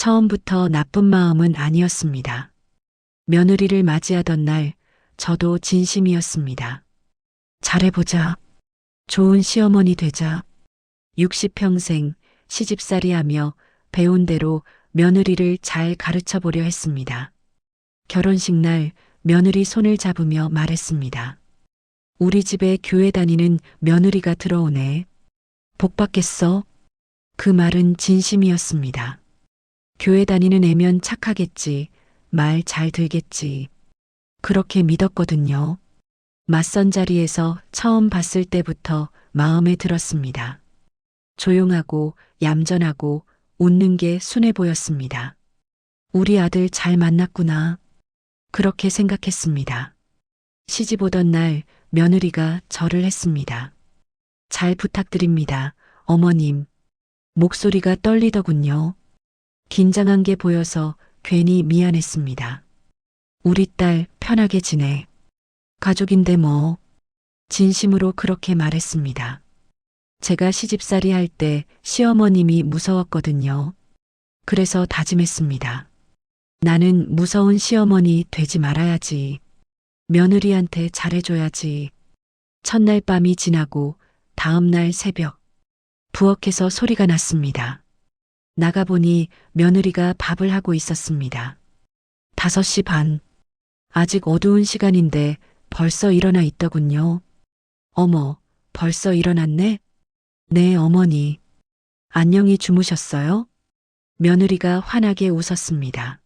처음부터 나쁜 마음은 아니었습니다. 며느리를 맞이하던 날 저도 진심이었습니다. 잘해보자. 좋은 시어머니 되자. 60평생 시집살이 하며 배운 대로 며느리를 잘 가르쳐 보려 했습니다. 결혼식 날 며느리 손을 잡으며 말했습니다. 우리 집에 교회 다니는 며느리가 들어오네. 복 받겠어? 그 말은 진심이었습니다. 교회 다니는 애면 착하겠지. 말 잘 들겠지. 그렇게 믿었거든요. 맞선 자리에서 처음 봤을 때부터 마음에 들었습니다. 조용하고 얌전하고 웃는 게 순해 보였습니다. 우리 아들 잘 만났구나. 그렇게 생각했습니다. 시집 오던 날 며느리가 절을 했습니다. 잘 부탁드립니다, 어머님. 목소리가 떨리더군요. 긴장한 게 보여서 괜히 미안했습니다. 우리 딸 편하게 지내. 가족인데 뭐. 진심으로 그렇게 말했습니다. 제가 시집살이 할 때 시어머님이 무서웠거든요. 그래서 다짐했습니다. 나는 무서운 시어머니 되지 말아야지. 며느리한테 잘해줘야지. 첫날 밤이 지나고 다음날 새벽 부엌에서 소리가 났습니다. 나가보니 며느리가 밥을 하고 있었습니다. 5시 반. 아직 어두운 시간인데 벌써 일어나 있더군요. 어머, 벌써 일어났네? 네, 어머니. 안녕히 주무셨어요? 며느리가 환하게 웃었습니다.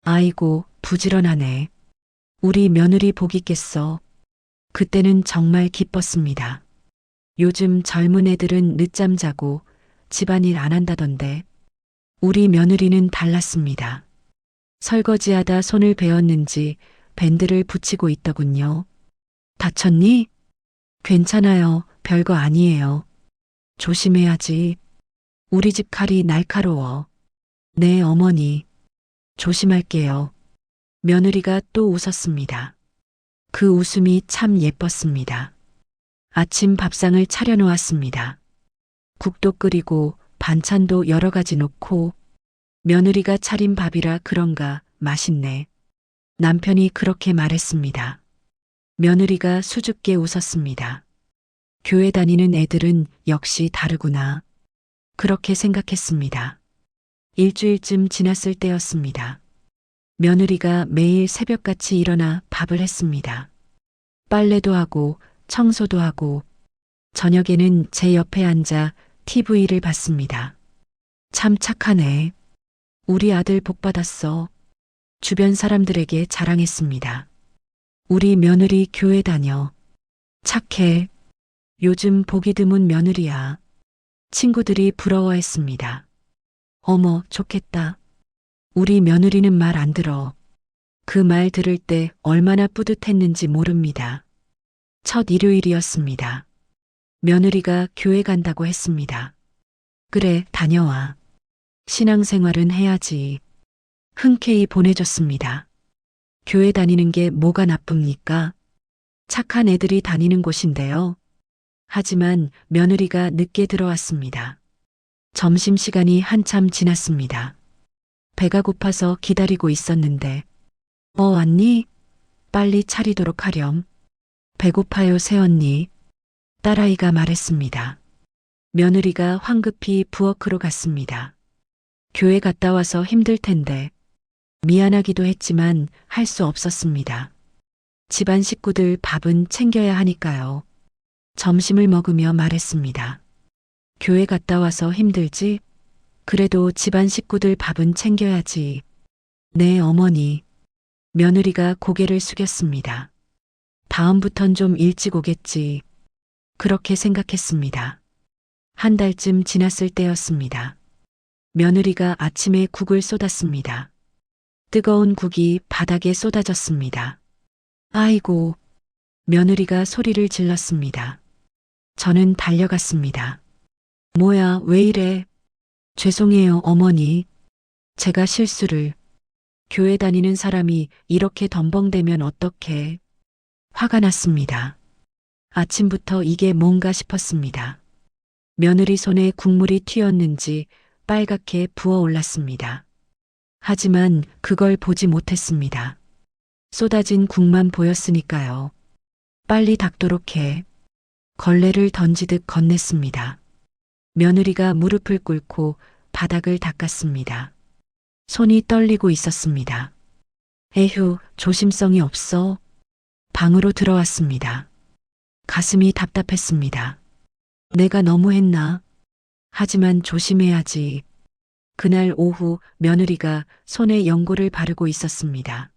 아이고, 부지런하네. 우리 며느리 복 있겠어. 그때는 정말 기뻤습니다. 요즘 젊은 애들은 늦잠 자고 집안일 안 한다던데 우리 며느리는 달랐습니다. 설거지하다 손을 베었는지 밴드를 붙이고 있더군요. 다쳤니? 괜찮아요. 별거 아니에요. 조심해야지. 우리 집 칼이 날카로워. 네, 어머니. 조심할게요. 며느리가 또 웃었습니다. 그 웃음이 참 예뻤습니다. 아침 밥상을 차려놓았습니다. 국도 끓이고 반찬도 여러 가지 놓고 며느리가 차린 밥이라 그런가 맛있네. 남편이 그렇게 말했습니다. 며느리가 수줍게 웃었습니다. 교회 다니는 애들은 역시 다르구나. 그렇게 생각했습니다. 일주일쯤 지났을 때였습니다. 며느리가 매일 새벽같이 일어나 밥을 했습니다. 빨래도 하고 청소도 하고 저녁에는 제 옆에 앉아 TV를 봤습니다. 참 착하네. 우리 아들 복 받았어. 주변 사람들에게 자랑했습니다. 우리 며느리 교회 다녀. 착해. 요즘 보기 드문 며느리야. 친구들이 부러워했습니다. 어머, 좋겠다. 우리 며느리는 말 안 들어. 그 말 들을 때 얼마나 뿌듯했는지 모릅니다. 첫 일요일이었습니다. 며느리가 교회 간다고 했습니다. 그래, 다녀와. 신앙생활은 해야지. 흔쾌히 보내줬습니다. 교회 다니는 게 뭐가 나쁩니까? 착한 애들이 다니는 곳인데요. 하지만 며느리가 늦게 들어왔습니다. 점심시간이 한참 지났습니다. 배가 고파서 기다리고 있었는데 왔니? 빨리 차리도록 하렴. 배고파요, 새언니. 딸아이가 말했습니다. 며느리가 황급히 부엌으로 갔습니다. 교회 갔다 와서 힘들 텐데 미안하기도 했지만 할 수 없었습니다. 집안 식구들 밥은 챙겨야 하니까요. 점심을 먹으며 말했습니다. 교회 갔다 와서 힘들지? 그래도 집안 식구들 밥은 챙겨야지. 네, 어머니. 며느리가 고개를 숙였습니다. 다음부턴 좀 일찍 오겠지. 그렇게 생각했습니다. 한 달쯤 지났을 때였습니다. 며느리가 아침에 국을 쏟았습니다. 뜨거운 국이 바닥에 쏟아졌습니다. 아이고, 며느리가 소리를 질렀습니다. 저는 달려갔습니다. 뭐야, 왜 이래? 죄송해요, 어머니. 제가 실수를. 교회 다니는 사람이 이렇게 덤벙대면 어떡해. 화가 났습니다. 아침부터 이게 뭔가 싶었습니다. 며느리 손에 국물이 튀었는지 빨갛게 부어올랐습니다. 하지만 그걸 보지 못했습니다. 쏟아진 국만 보였으니까요. 빨리 닦도록 해. 걸레를 던지듯 건넸습니다. 며느리가 무릎을 꿇고 바닥을 닦았습니다. 손이 떨리고 있었습니다. 에휴, 조심성이 없어. 방으로 들어왔습니다. 가슴이 답답했습니다. 내가 너무했나? 하지만 조심해야지. 그날 오후 며느리가 손에 연고를 바르고 있었습니다.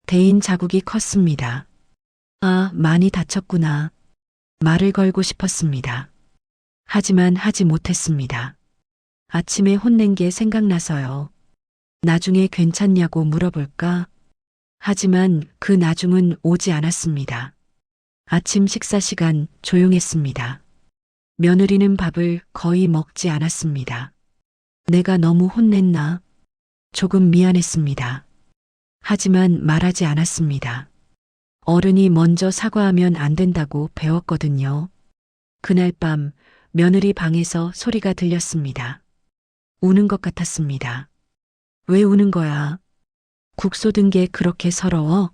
대인 자국이 컸습니다. 아, 많이 다쳤구나. 말을 걸고 싶었습니다. 하지만 하지 못했습니다. 아침에 혼낸 게 생각나서요. 나중에 괜찮냐고 물어볼까? 하지만 그 나중은 오지 않았습니다. 아침 식사 시간 조용했습니다. 며느리는 밥을 거의 먹지 않았습니다. 내가 너무 혼냈나? 조금 미안했습니다. 하지만 말하지 않았습니다. 어른이 먼저 사과하면 안 된다고 배웠거든요. 그날 밤 며느리 방에서 소리가 들렸습니다. 우는 것 같았습니다. 왜 우는 거야? 국 쏟은 게 그렇게 서러워?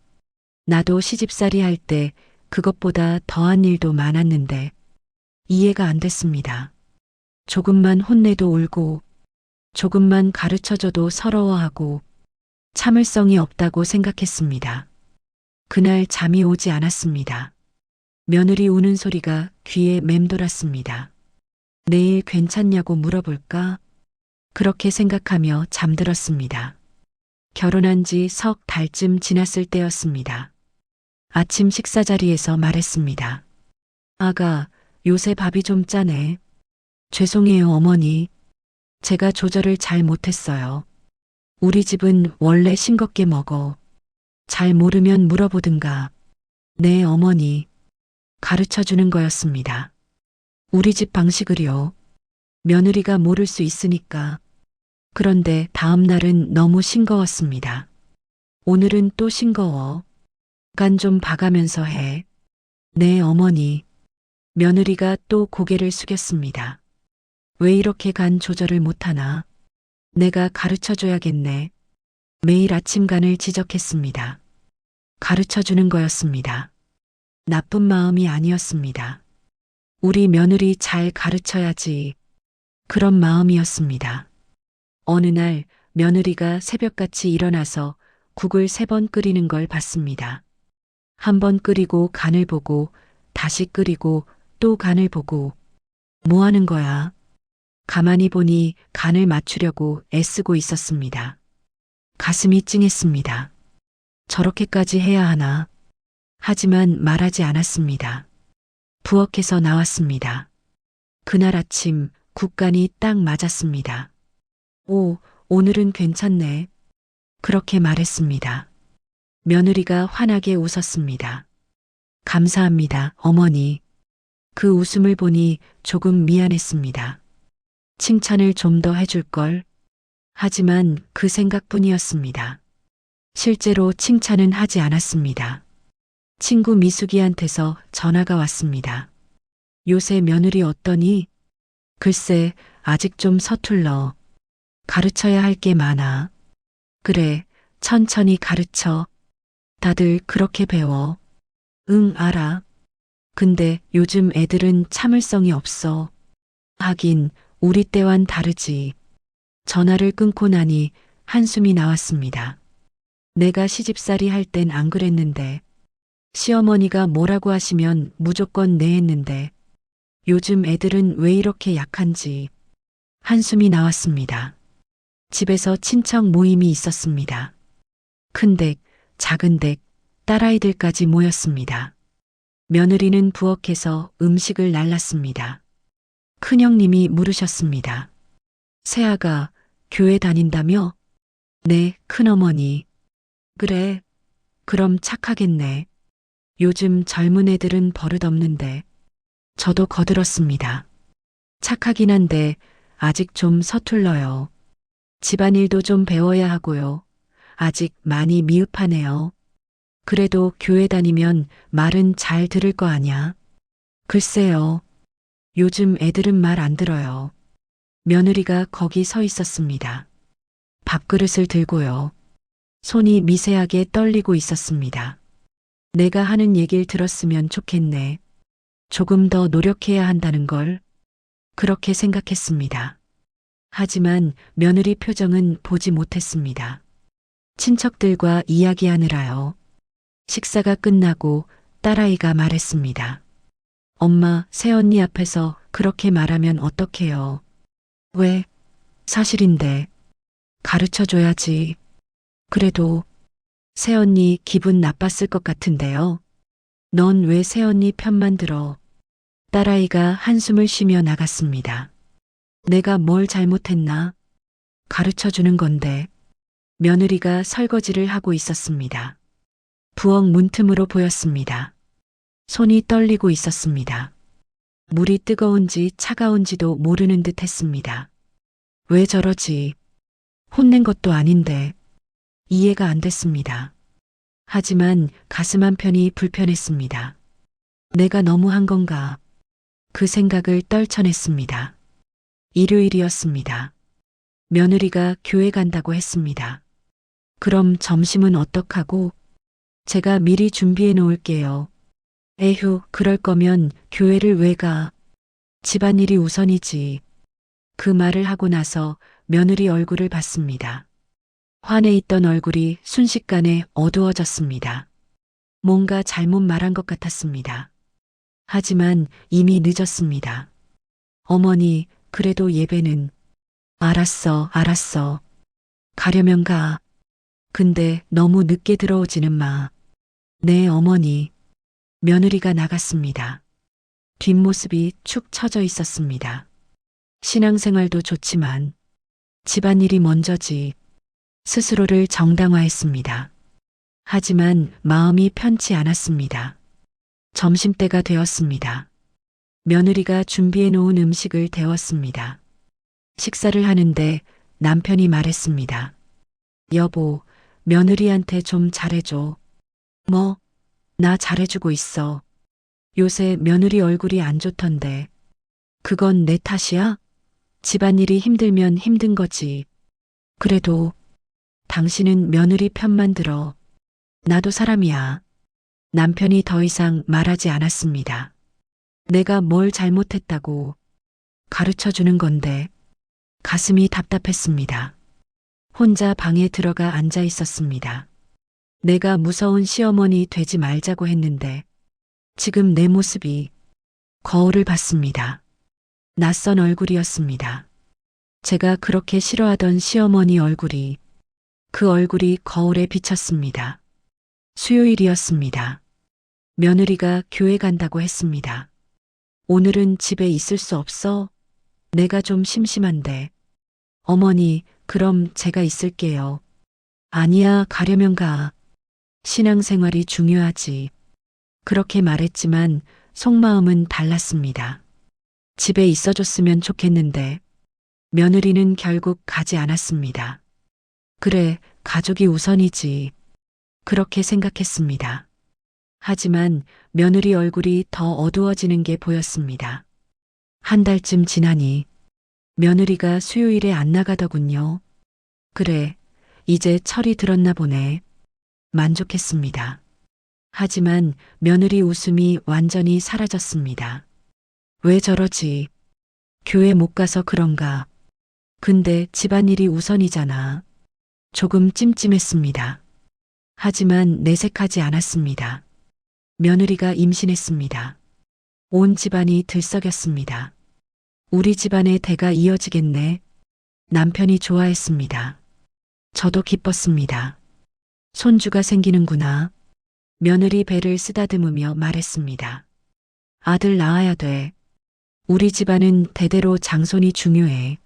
나도 시집살이 할 때 그것보다 더한 일도 많았는데 이해가 안 됐습니다. 조금만 혼내도 울고 조금만 가르쳐줘도 서러워하고 참을성이 없다고 생각했습니다. 그날 잠이 오지 않았습니다. 며느리 우는 소리가 귀에 맴돌았습니다. 내일 괜찮냐고 물어볼까? 그렇게 생각하며 잠들었습니다. 결혼한 지 석 달쯤 지났을 때였습니다. 아침 식사 자리에서 말했습니다. 아가, 요새 밥이 좀 짜네. 죄송해요, 어머니. 제가 조절을 잘 못했어요. 우리 집은 원래 싱겁게 먹어. 잘 모르면 물어보든가. 네, 어머니. 가르쳐 주는 거였습니다. 우리 집 방식을요. 며느리가 모를 수 있으니까. 그런데 다음 날은 너무 싱거웠습니다. 오늘은 또 싱거워. 간 좀 봐가면서 해. 네, 어머니. 며느리가 또 고개를 숙였습니다. 왜 이렇게 간 조절을 못하나? 내가 가르쳐 줘야겠네. 매일 아침 간을 지적했습니다. 가르쳐 주는 거였습니다. 나쁜 마음이 아니었습니다. 우리 며느리 잘 가르쳐야지. 그런 마음이었습니다. 어느 날 며느리가 새벽같이 일어나서 국을 3번 끓이는 걸 봤습니다. 한 번 끓이고 간을 보고 다시 끓이고 또 간을 보고 뭐 하는 거야? 가만히 보니 간을 맞추려고 애쓰고 있었습니다. 가슴이 찡했습니다. 저렇게까지 해야 하나? 하지만 말하지 않았습니다. 부엌에서 나왔습니다. 그날 아침 국간이 딱 맞았습니다. 오, 오늘은 괜찮네. 그렇게 말했습니다. 며느리가 환하게 웃었습니다. 감사합니다, 어머니. 그 웃음을 보니 조금 미안했습니다. 칭찬을 좀 더 해줄 걸. 하지만 그 생각뿐이었습니다. 실제로 칭찬은 하지 않았습니다. 친구 미숙이한테서 전화가 왔습니다. 요새 며느리 어떠니? 글쎄, 아직 좀 서툴러. 가르쳐야 할 게 많아. 그래, 천천히 가르쳐. 다들 그렇게 배워. 응, 알아. 근데 요즘 애들은 참을성이 없어. 하긴, 우리 때와는 다르지. 전화를 끊고 나니 한숨이 나왔습니다. 내가 시집살이 할 땐 안 그랬는데, 시어머니가 뭐라고 하시면 무조건 네 했는데, 요즘 애들은 왜 이렇게 약한지. 한숨이 나왔습니다. 집에서 친척 모임이 있었습니다. 큰 댁, 작은 댁, 딸아이들까지 모였습니다. 며느리는 부엌에서 음식을 날랐습니다. 큰형님이 물으셨습니다. 새아가 교회 다닌다며? 네, 큰어머니. 그래, 그럼 착하겠네. 요즘 젊은 애들은 버릇없는데. 저도 거들었습니다. 착하긴 한데 아직 좀 서툴러요. 집안일도 좀 배워야 하고요. 아직 많이 미흡하네요. 그래도 교회 다니면 말은 잘 들을 거 아냐? 글쎄요. 요즘 애들은 말 안 들어요. 며느리가 거기 서 있었습니다. 밥그릇을 들고요. 손이 미세하게 떨리고 있었습니다. 내가 하는 얘기를 들었으면 좋겠네. 조금 더 노력해야 한다는 걸 그렇게 생각했습니다. 하지만 며느리 표정은 보지 못했습니다. 친척들과 이야기하느라요. 식사가 끝나고 딸아이가 말했습니다. 엄마, 새언니 앞에서 그렇게 말하면 어떡해요? 왜? 사실인데. 가르쳐줘야지. 그래도 새언니 기분 나빴을 것 같은데요. 넌 왜 새언니 편만 들어? 딸아이가 한숨을 쉬며 나갔습니다. 내가 뭘 잘못했나? 가르쳐주는 건데. 며느리가 설거지를 하고 있었습니다. 부엌 문틈으로 보였습니다. 손이 떨리고 있었습니다. 물이 뜨거운지 차가운지도 모르는 듯 했습니다. 왜 저러지? 혼낸 것도 아닌데. 이해가 안 됐습니다. 하지만 가슴 한편이 불편했습니다. 내가 너무한 건가? 그 생각을 떨쳐냈습니다. 일요일이었습니다. 며느리가 교회 간다고 했습니다. 그럼 점심은 어떡하고? 제가 미리 준비해 놓을게요. 에휴, 그럴 거면 교회를 왜 가? 집안일이 우선이지. 그 말을 하고 나서 며느리 얼굴을 봤습니다. 환해 있던 얼굴이 순식간에 어두워졌습니다. 뭔가 잘못 말한 것 같았습니다. 하지만 이미 늦었습니다. 어머니, 그래도 예배는. 알았어, 알았어. 가려면 가. 근데 너무 늦게 들어오지는 마. 네, 어머니. 며느리가 나갔습니다. 뒷모습이 축 처져 있었습니다. 신앙생활도 좋지만 집안일이 먼저지. 스스로를 정당화했습니다. 하지만 마음이 편치 않았습니다. 점심때가 되었습니다. 며느리가 준비해 놓은 음식을 데웠습니다. 식사를 하는데 남편이 말했습니다. 여보, 며느리한테 좀 잘해줘. 뭐? 나 잘해주고 있어. 요새 며느리 얼굴이 안 좋던데. 그건 내 탓이야? 집안일이 힘들면 힘든 거지. 그래도 당신은 며느리 편만 들어. 나도 사람이야. 남편이 더 이상 말하지 않았습니다. 내가 뭘 잘못했다고. 가르쳐 주는 건데. 가슴이 답답했습니다. 혼자 방에 들어가 앉아 있었습니다. 내가 무서운 시어머니 되지 말자고 했는데 지금 내 모습이 거울을 봤습니다. 낯선 얼굴이었습니다. 제가 그렇게 싫어하던 시어머니 얼굴이 그 얼굴이 거울에 비쳤습니다. 수요일이었습니다. 며느리가 교회 간다고 했습니다. 오늘은 집에 있을 수 없어? 내가 좀 심심한데. 어머니, 그럼 제가 있을게요. 아니야, 가려면 가. 신앙생활이 중요하지. 그렇게 말했지만 속마음은 달랐습니다. 집에 있어줬으면 좋겠는데 며느리는 결국 가지 않았습니다. 그래, 가족이 우선이지. 그렇게 생각했습니다. 하지만 며느리 얼굴이 더 어두워지는 게 보였습니다. 한 달쯤 지나니 며느리가 수요일에 안 나가더군요. 그래, 이제 철이 들었나 보네. 만족했습니다. 하지만 며느리 웃음이 완전히 사라졌습니다. 왜 저러지? 교회 못 가서 그런가? 근데 집안일이 우선이잖아. 조금 찜찜했습니다. 하지만 내색하지 않았습니다. 며느리가 임신했습니다. 온 집안이 들썩였습니다. 우리 집안의 대가 이어지겠네. 남편이 좋아했습니다. 저도 기뻤습니다. 손주가 생기는구나. 며느리 배를 쓰다듬으며 말했습니다. 아들 낳아야 돼. 우리 집안은 대대로 장손이 중요해.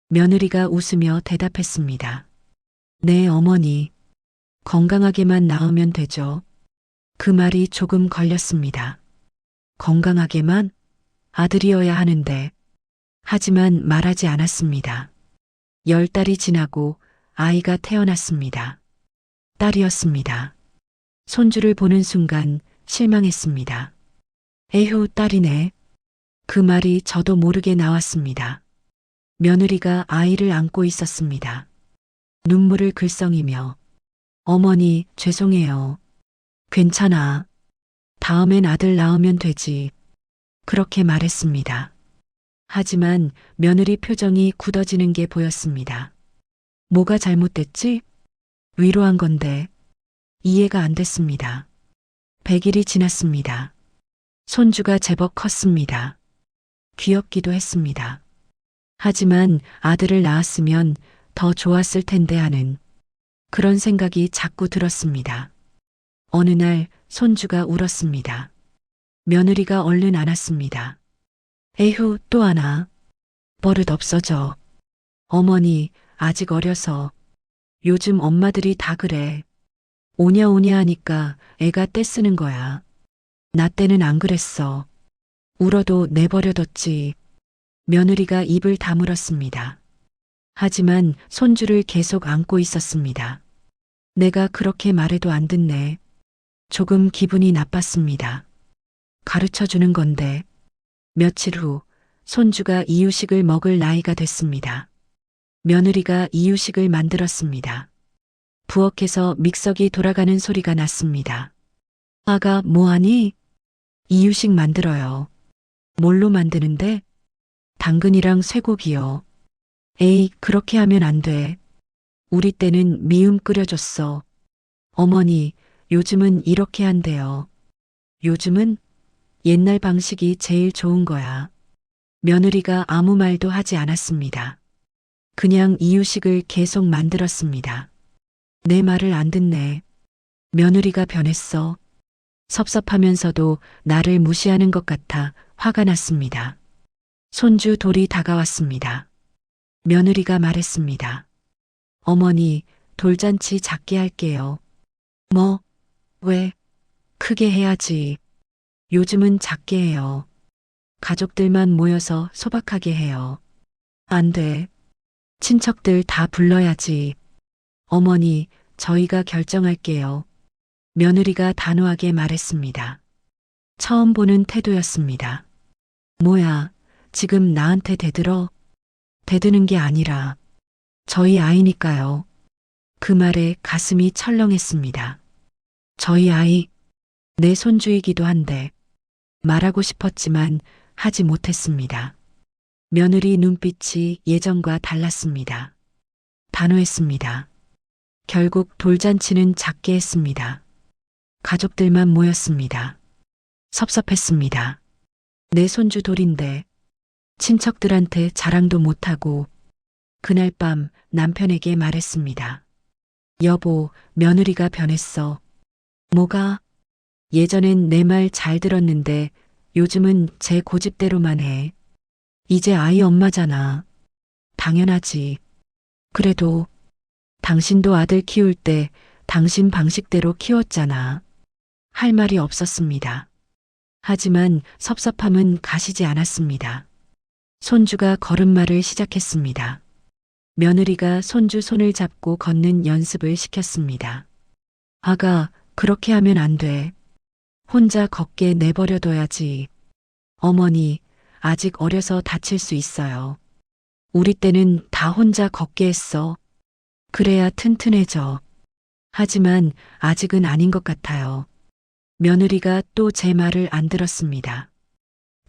며느리가 웃으며 대답했습니다. 네, 어머니. 건강하게만 낳으면 되죠. 그 말이 조금 걸렸습니다. 건강하게만? 아들이어야 하는데. 하지만 말하지 않았습니다. 10달이 지나고 아이가 태어났습니다. 딸이었습니다. 손주를 보는 순간 실망했습니다. 에휴, 딸이네. 그 말이 저도 모르게 나왔습니다. 며느리가 아이를 안고 있었습니다. 눈물을 글썽이며 어머니, 죄송해요. 괜찮아. 다음엔 아들 낳으면 되지. 그렇게 말했습니다. 하지만 며느리 표정이 굳어지는 게 보였습니다. 뭐가 잘못됐지? 위로한 건데 이해가 안 됐습니다. 100일이 지났습니다. 손주가 제법 컸습니다. 귀엽기도 했습니다. 하지만 아들을 낳았으면 더 좋았을 텐데 하는 그런 생각이 자꾸 들었습니다. 어느 날 손주가 울었습니다. 며느리가 얼른 안았습니다. 에휴, 또 하나. 버릇 없어져. 어머니, 아직 어려서. 요즘 엄마들이 다 그래. 오냐오냐 하니까 애가 떼쓰는 거야. 나 때는 안 그랬어. 울어도 내버려뒀지. 며느리가 입을 다물었습니다. 하지만 손주를 계속 안고 있었습니다. 내가 그렇게 말해도 안 듣네. 조금 기분이 나빴습니다. 가르쳐 주는 건데. 며칠 후 손주가 이유식을 먹을 나이가 됐습니다. 며느리가 이유식을 만들었습니다. 부엌에서 믹서기 돌아가는 소리가 났습니다. 아가, 뭐하니? 이유식 만들어요. 뭘로 만드는데? 당근이랑 쇠고기요. 에이, 그렇게 하면 안 돼. 우리 때는 미음 끓여줬어. 어머니, 요즘은 이렇게 한대요. 요즘은 옛날 방식이 제일 좋은 거야. 며느리가 아무 말도 하지 않았습니다. 그냥 이유식을 계속 만들었습니다. 내 말을 안 듣네. 며느리가 변했어. 섭섭하면서도 나를 무시하는 것 같아 화가 났습니다. 손주 돌이 다가왔습니다. 며느리가 말했습니다. 어머니, 돌잔치 작게 할게요. 뭐? 왜? 크게 해야지. 요즘은 작게 해요. 가족들만 모여서 소박하게 해요. 안 돼. 친척들 다 불러야지. 어머니, 저희가 결정할게요. 며느리가 단호하게 말했습니다. 처음 보는 태도였습니다. 뭐야, 지금 나한테 대들어? 대드는 게 아니라 저희 아이니까요. 그 말에 가슴이 철렁했습니다. 저희 아이, 내 손주이기도 한데 말하고 싶었지만 하지 못했습니다. 며느리 눈빛이 예전과 달랐습니다. 단호했습니다. 결국 돌잔치는 작게 했습니다. 가족들만 모였습니다. 섭섭했습니다. 내 손주 돌인데 친척들한테 자랑도 못하고 그날 밤 남편에게 말했습니다. 여보, 며느리가 변했어. 뭐가? 예전엔 내 말 잘 들었는데 요즘은 제 고집대로만 해. 이제 아이 엄마잖아. 당연하지. 그래도 당신도 아들 키울 때 당신 방식대로 키웠잖아. 할 말이 없었습니다. 하지만 섭섭함은 가시지 않았습니다. 손주가 걸음마를 시작했습니다. 며느리가 손주 손을 잡고 걷는 연습을 시켰습니다. 아가, 그렇게 하면 안 돼. 혼자 걷게 내버려둬야지. 어머니, 아직 어려서 다칠 수 있어요. 우리 때는 다 혼자 걷게 했어. 그래야 튼튼해져. 하지만 아직은 아닌 것 같아요. 며느리가 또 제 말을 안 들었습니다.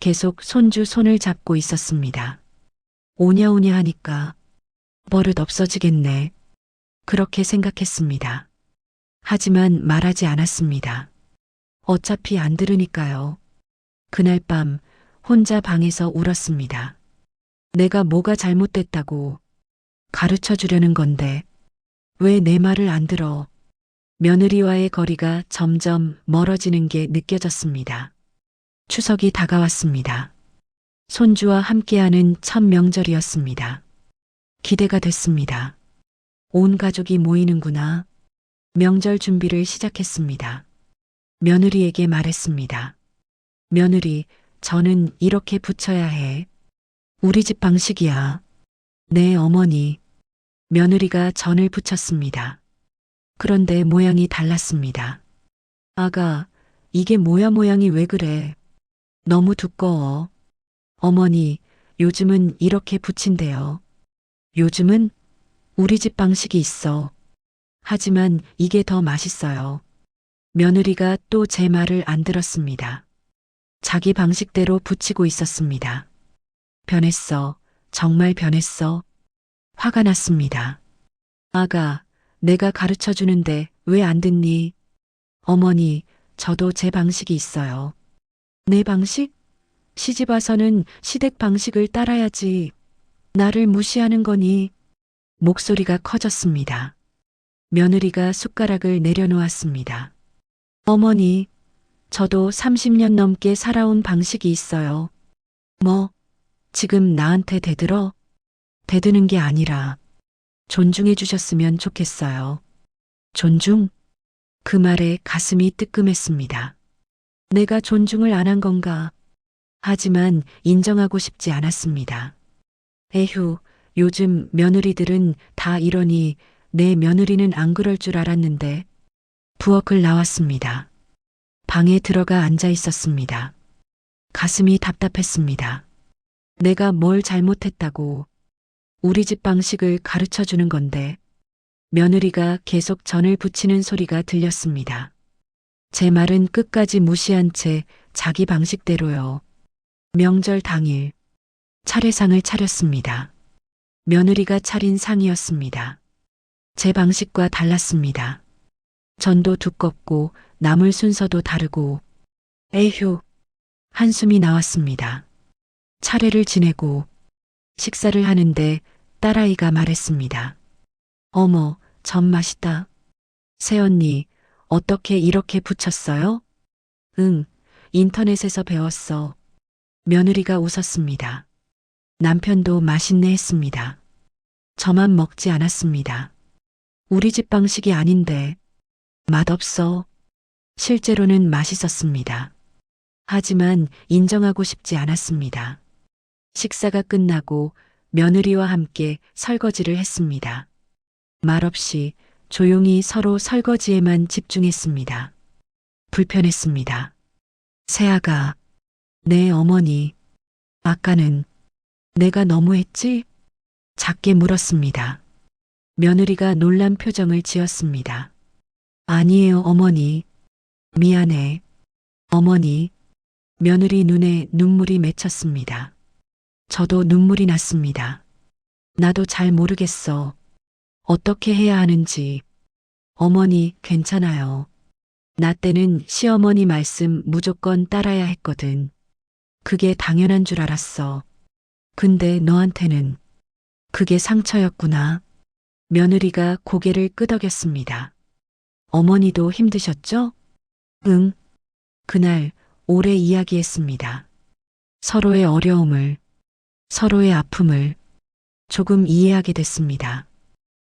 계속 손주 손을 잡고 있었습니다. 오냐오냐 하니까 버릇 없어지겠네. 그렇게 생각했습니다. 하지만 말하지 않았습니다. 어차피 안 들으니까요. 그날 밤 혼자 방에서 울었습니다. 내가 뭐가 잘못됐다고 가르쳐 주려는 건데 왜 내 말을 안 들어? 며느리와의 거리가 점점 멀어지는 게 느껴졌습니다. 추석이 다가왔습니다. 손주와 함께하는 첫 명절이었습니다. 기대가 됐습니다. 온 가족이 모이는구나. 명절 준비를 시작했습니다. 며느리에게 말했습니다. 며느리, 저는 이렇게 붙여야 해. 우리 집 방식이야. 네, 어머니. 며느리가 전을 붙였습니다. 그런데 모양이 달랐습니다. 아가, 이게 뭐야 모양이 왜 그래? 너무 두꺼워. 어머니, 요즘은 이렇게 붙인대요. 요즘은? 우리 집 방식이 있어. 하지만 이게 더 맛있어요. 며느리가 또 제 말을 안 들었습니다. 자기 방식대로 붙이고 있었습니다. 변했어. 정말 변했어. 화가 났습니다. 아가, 내가 가르쳐 주는데 왜 안 듣니? 어머니, 저도 제 방식이 있어요. 내 방식? 시집 와서는 시댁 방식을 따라야지. 나를 무시하는 거니? 목소리가 커졌습니다. 며느리가 숟가락을 내려놓았습니다. 어머니, 저도 30년 넘게 살아온 방식이 있어요. 뭐, 지금 나한테 대들어? 대드는 게 아니라 존중해 주셨으면 좋겠어요. 존중? 그 말에 가슴이 뜨끔했습니다. 내가 존중을 안 한 건가? 하지만 인정하고 싶지 않았습니다. 에휴, 요즘 며느리들은 다 이러니 내 며느리는 안 그럴 줄 알았는데. 부엌을 나왔습니다. 방에 들어가 앉아 있었습니다. 가슴이 답답했습니다. 내가 뭘 잘못했다고. 우리 집 방식을 가르쳐 주는 건데. 며느리가 계속 전을 부치는 소리가 들렸습니다. 제 말은 끝까지 무시한 채 자기 방식대로요. 명절 당일 차례상을 차렸습니다. 며느리가 차린 상이었습니다. 제 방식과 달랐습니다. 전도 두껍고 나물 순서도 다르고. 에휴, 한숨이 나왔습니다. 차례를 지내고 식사를 하는데 딸아이가 말했습니다. 어머, 전 맛있다. 새언니, 어떻게 이렇게 부쳤어요? 응, 인터넷에서 배웠어. 며느리가 웃었습니다. 남편도 맛있네 했습니다. 저만 먹지 않았습니다. 우리 집 방식이 아닌데. 맛없어. 실제로는 맛있었습니다. 하지만 인정하고 싶지 않았습니다. 식사가 끝나고 며느리와 함께 설거지를 했습니다. 말없이 조용히 서로 설거지에만 집중했습니다. 불편했습니다. 새아가, 네 어머니, 아까는 내가 너무했지? 작게 물었습니다. 며느리가 놀란 표정을 지었습니다. 아니에요 어머니. 미안해. 어머니. 며느리 눈에 눈물이 맺혔습니다. 저도 눈물이 났습니다. 나도 잘 모르겠어. 어떻게 해야 하는지. 어머니, 괜찮아요. 나 때는 시어머니 말씀 무조건 따라야 했거든. 그게 당연한 줄 알았어. 근데 너한테는 그게 상처였구나. 며느리가 고개를 끄덕였습니다. 어머니도 힘드셨죠? 응. 그날 오래 이야기했습니다. 서로의 어려움을, 서로의 아픔을 조금 이해하게 됐습니다.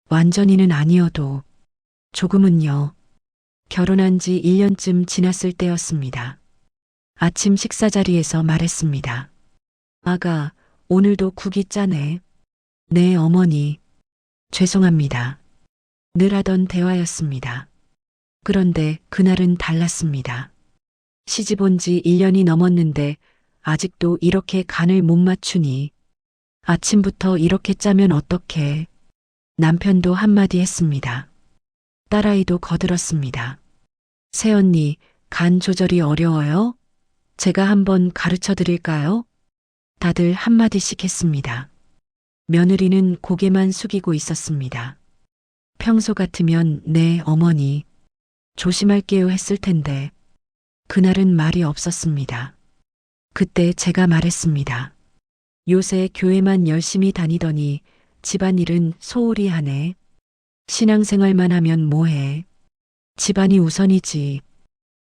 완전히는 아니어도 조금은요. 결혼한 지 1년쯤 지났을 때였습니다. 아침 식사 자리에서 말했습니다. 아가, 오늘도 국이 짜네. 네, 어머니. 죄송합니다. 늘 하던 대화였습니다. 그런데 그날은 달랐습니다. 시집 온 지 1년이 넘었는데 아직도 이렇게 간을 못 맞추니. 아침부터 이렇게 짜면 어떡해. 남편도 한마디 했습니다. 딸아이도 거들었습니다. 새언니, 간 조절이 어려워요? 제가 한번 가르쳐 드릴까요? 다들 한마디씩 했습니다. 며느리는 고개만 숙이고 있었습니다. 평소 같으면 네, 어머니. 조심할게요 했을 텐데. 그날은 말이 없었습니다. 그때 제가 말했습니다. 요새 교회만 열심히 다니더니 집안일은 소홀히 하네. 신앙생활만 하면 뭐해. 집안이 우선이지.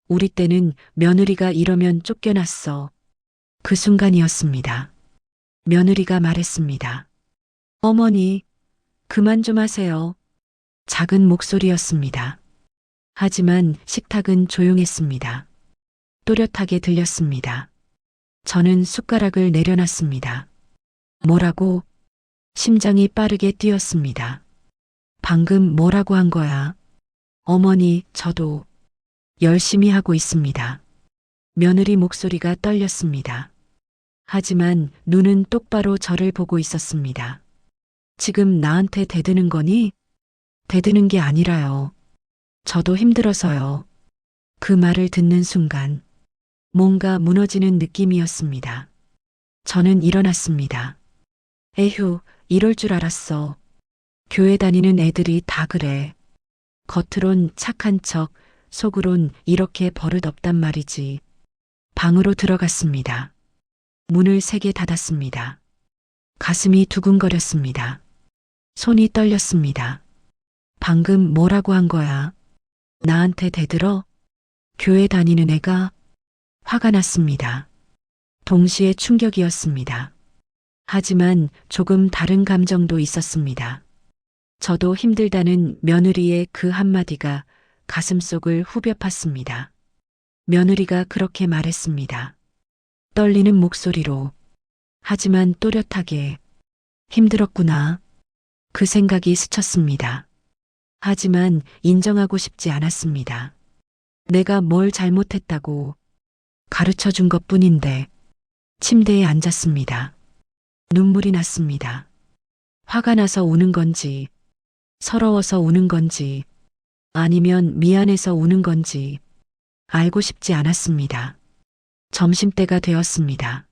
우리 때는 며느리가 이러면 쫓겨났어. 그 순간이었습니다. 며느리가 말했습니다. 어머니, 그만 좀 하세요. 작은 목소리였습니다. 하지만 식탁은 조용했습니다. 또렷하게 들렸습니다. 저는 숟가락을 내려놨습니다. 뭐라고? 심장이 빠르게 뛰었습니다. 방금 뭐라고 한 거야? 어머니, 저도 열심히 하고 있습니다. 며느리 목소리가 떨렸습니다. 하지만 눈은 똑바로 저를 보고 있었습니다. 지금 나한테 대드는 거니? 대드는 게 아니라요. 저도 힘들어서요. 그 말을 듣는 순간 뭔가 무너지는 느낌이었습니다. 저는 일어났습니다. 에휴, 이럴 줄 알았어. 교회 다니는 애들이 다 그래. 겉으론 착한 척, 속으론 이렇게 버릇없단 말이지. 방으로 들어갔습니다. 문을 세게 닫았습니다. 가슴이 두근거렸습니다. 손이 떨렸습니다. 방금 뭐라고 한 거야? 나한테 대들어? 교회 다니는 애가? 화가 났습니다. 동시에 충격이었습니다. 하지만 조금 다른 감정도 있었습니다. 저도 힘들다는 며느리의 그 한마디가 가슴속을 후벼 팠습니다. 며느리가 그렇게 말했습니다. 떨리는 목소리로. 하지만 또렷하게. 힘들었구나. 그 생각이 스쳤습니다. 하지만 인정하고 싶지 않았습니다. 내가 뭘 잘못했다고 가르쳐 준 것뿐인데. 침대에 앉았습니다. 눈물이 났습니다. 화가 나서 우는 건지, 서러워서 우는 건지, 아니면 미안해서 우는 건지 알고 싶지 않았습니다. 점심때가 되었습니다.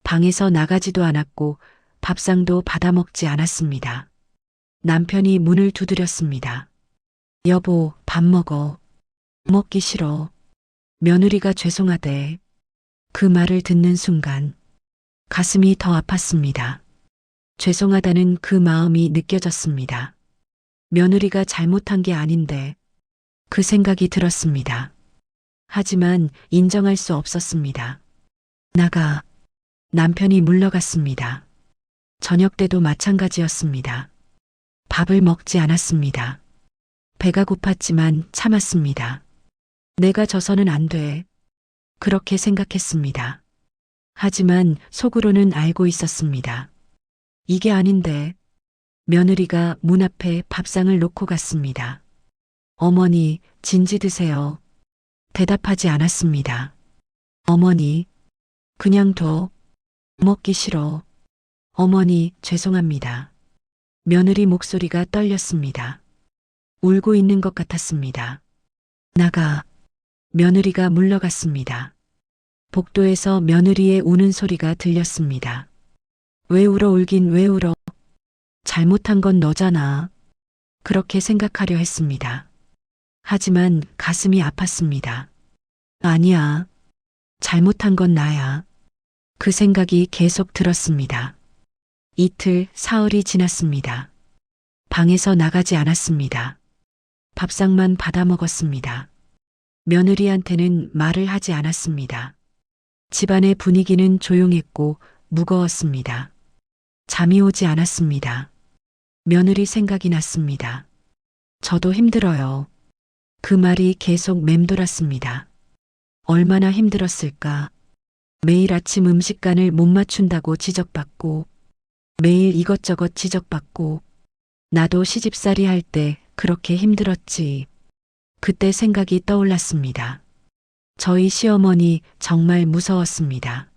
방에서 나가지도 않았고 밥상도 받아 먹지 않았습니다. 남편이 문을 두드렸습니다. 여보, 밥 먹어. 먹기 싫어. 며느리가 죄송하대. 그 말을 듣는 순간 가슴이 더 아팠습니다. 죄송하다는 그 마음이 느껴졌습니다. 며느리가 잘못한 게 아닌데 그 생각이 들었습니다. 하지만 인정할 수 없었습니다. 나가. 남편이 물러갔습니다. 저녁 때도 마찬가지였습니다. 밥을 먹지 않았습니다. 배가 고팠지만 참았습니다. 내가 져서는 안 돼. 그렇게 생각했습니다. 하지만 속으로는 알고 있었습니다. 이게 아닌데. 며느리가 문 앞에 밥상을 놓고 갔습니다. 어머니, 진지 드세요. 대답하지 않았습니다. 어머니, 그냥 둬. 먹기 싫어. 어머니, 죄송합니다. 며느리 목소리가 떨렸습니다. 울고 있는 것 같았습니다. 나가. 며느리가 물러갔습니다. 복도에서 며느리의 우는 소리가 들렸습니다. 왜 울어? 울긴 왜 울어? 잘못한 건 너잖아. 그렇게 생각하려 했습니다. 하지만 가슴이 아팠습니다. 아니야. 잘못한 건 나야. 그 생각이 계속 들었습니다. 이틀, 사흘이 지났습니다. 방에서 나가지 않았습니다. 밥상만 받아 먹었습니다. 며느리한테는 말을 하지 않았습니다. 집안의 분위기는 조용했고 무거웠습니다. 잠이 오지 않았습니다. 며느리 생각이 났습니다. 저도 힘들어요. 그 말이 계속 맴돌았습니다. 얼마나 힘들었을까. 매일 아침 음식간을 못 맞춘다고 지적받고, 매일 이것저것 지적받고, 나도 시집살이 할 때 그렇게 힘들었지. 그때 생각이 떠올랐습니다. 저희 시어머니 정말 무서웠습니다.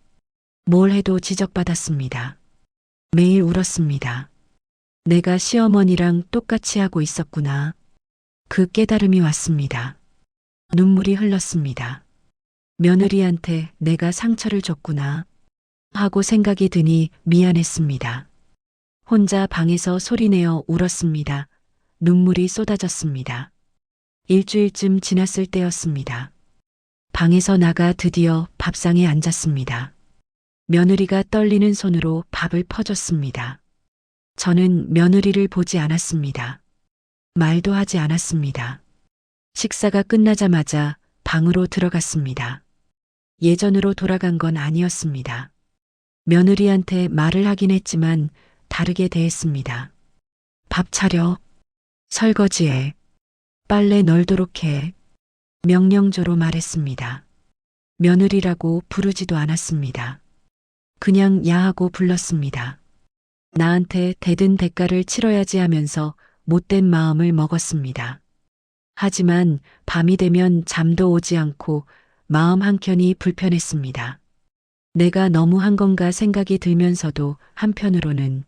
뭘 해도 지적받았습니다. 매일 울었습니다. 내가 시어머니랑 똑같이 하고 있었구나. 그 깨달음이 왔습니다. 눈물이 흘렀습니다. 며느리한테 내가 상처를 줬구나 하고 생각이 드니 미안했습니다. 혼자 방에서 소리내어 울었습니다. 눈물이 쏟아졌습니다. 일주일쯤 지났을 때였습니다. 방에서 나가 드디어 밥상에 앉았습니다. 며느리가 떨리는 손으로 밥을 퍼줬습니다. 저는 며느리를 보지 않았습니다. 말도 하지 않았습니다. 식사가 끝나자마자 방으로 들어갔습니다. 예전으로 돌아간 건 아니었습니다. 며느리한테 말을 하긴 했지만 다르게 대했습니다. 밥 차려. 설거지해. 빨래 널도록 해. 명령조로 말했습니다. 며느리라고 부르지도 않았습니다. 그냥 야하고 불렀습니다. 나한테 대든 대가를 치러야지 하면서 못된 마음을 먹었습니다. 하지만 밤이 되면 잠도 오지 않고 마음 한켠이 불편했습니다. 내가 너무 한 건가 생각이 들면서도 한편으로는